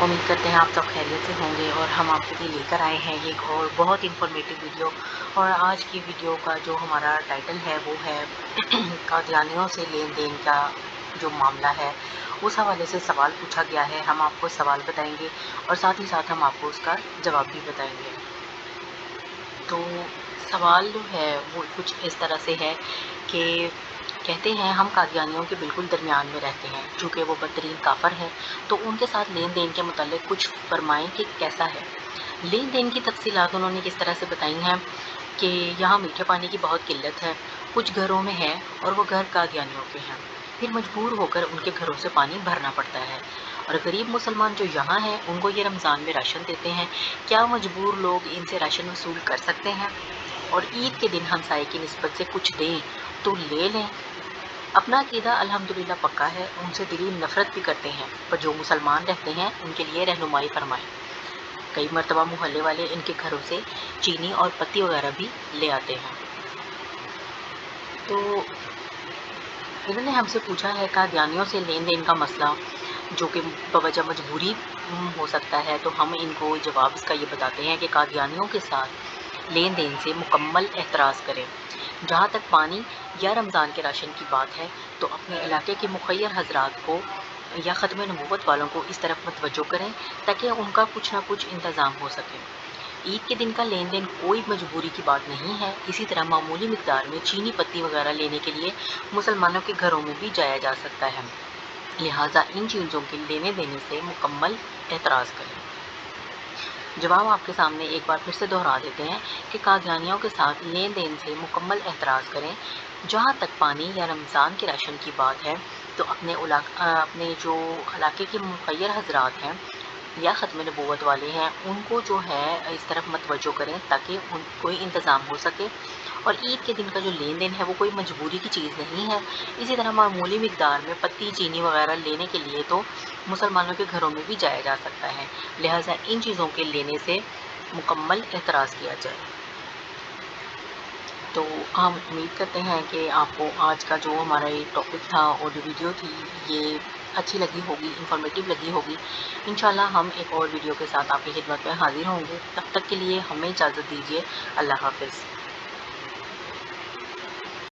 امید کرتے ہیں آپ سب خیریت سے ہوں گے اور ہم آپ کے لیے لے کر آئے ہیں ایک اور بہت انفارمیٹیو ویڈیو۔ اور آج کی ویڈیو کا جو ہمارا ٹائٹل ہے وہ ہے قادیانیوں سے لین دین کا جو معاملہ ہے، اس حوالے سے سوال پوچھا گیا ہے۔ ہم آپ کو سوال بتائیں گے اور ساتھ ہی ساتھ ہم آپ کو اس کا جواب بھی بتائیں گے۔ تو سوال جو ہے وہ کچھ اس طرح سے ہے کہ کہتے ہیں ہم قادیانیوں کے بالکل درمیان میں رہتے ہیں، چونکہ وہ بدترین کافر ہیں، تو ان کے ساتھ لین دین کے متعلق کچھ فرمائیں کہ کیسا ہے۔ لین دین کی تفصیلات انہوں نے کس طرح سے بتائی ہیں کہ یہاں میٹھے پانی کی بہت قلت ہے، کچھ گھروں میں ہے اور وہ گھر قادیانیوں کے ہیں، پھر مجبور ہو کر ان کے گھروں سے پانی بھرنا پڑتا ہے، اور غریب مسلمان جو یہاں ہیں ان کو یہ رمضان میں راشن دیتے ہیں۔ کیا مجبور لوگ ان سے راشن وصول کر سکتے ہیں؟ اور عید کے دن ہمسائے کی نسبت سے کچھ دیں تو لے لیں۔ اپنا عقیدہ الحمدللہ پکا ہے، ان سے دلی نفرت بھی کرتے ہیں، پر جو مسلمان رہتے ہیں ان کے لیے رہنمائی فرمائیں۔ کئی مرتبہ محلے والے ان کے گھروں سے چینی اور پتی وغیرہ بھی لے آتے ہیں۔ تو انہوں نے ہم سے پوچھا ہے قادیانیوں سے لین دین کا مسئلہ جو کہ بوجہ مجبوری ہو سکتا ہے، تو ہم ان کو جواب اس کا یہ بتاتے ہیں کہ قادیانیوں کے ساتھ لین دین سے مکمل احتراز کریں۔ جہاں تک پانی یا رمضان کے راشن کی بات ہے تو اپنے علاقے کے مخیر حضرات کو یا ختم نبوت والوں کو اس طرف متوجہ کریں تاکہ ان کا کچھ نہ کچھ انتظام ہو سکے۔ عید کے دن کا لین دین کوئی مجبوری کی بات نہیں ہے، اسی طرح معمولی مقدار میں چینی پتی وغیرہ لینے کے لیے مسلمانوں کے گھروں میں بھی جایا جا سکتا ہے، لہٰذا ان چیزوں کے لینے دینے سے مکمل احتراز کریں۔ جواب آپ کے سامنے ایک بار پھر سے دہرا دیتے ہیں کہ قادیانیوں کے ساتھ لین دین سے مکمل احتراز کریں۔ جہاں تک پانی یا رمضان کے راشن کی بات ہے تو اپنے جو علاقے کے مخیر حضرات ہیں یا ختم نبوت والے ہیں ان کو جو ہے اس طرف متوجہ کریں تاکہ ان کوئی انتظام ہو سکے۔ اور عید کے دن کا جو لین دین ہے وہ کوئی مجبوری کی چیز نہیں ہے، اسی طرح معمولی مقدار میں پتی چینی وغیرہ لینے کے لیے تو مسلمانوں کے گھروں میں بھی جایا جا سکتا ہے، لہٰذا ان چیزوں کے لینے سے مکمل احتراز کیا جائے۔ تو ہم امید کرتے ہیں کہ آپ کو آج کا جو ہمارا یہ ٹاپک تھا اور جو ویڈیو تھی یہ اچھی لگی ہوگی، انفارمیٹیو لگی ہوگی۔ انشاءاللہ ہم ایک اور ویڈیو کے ساتھ آپ کی خدمت میں حاضر ہوں گے، تب تک کے لیے ہمیں اجازت دیجیے۔ اللہ حافظ۔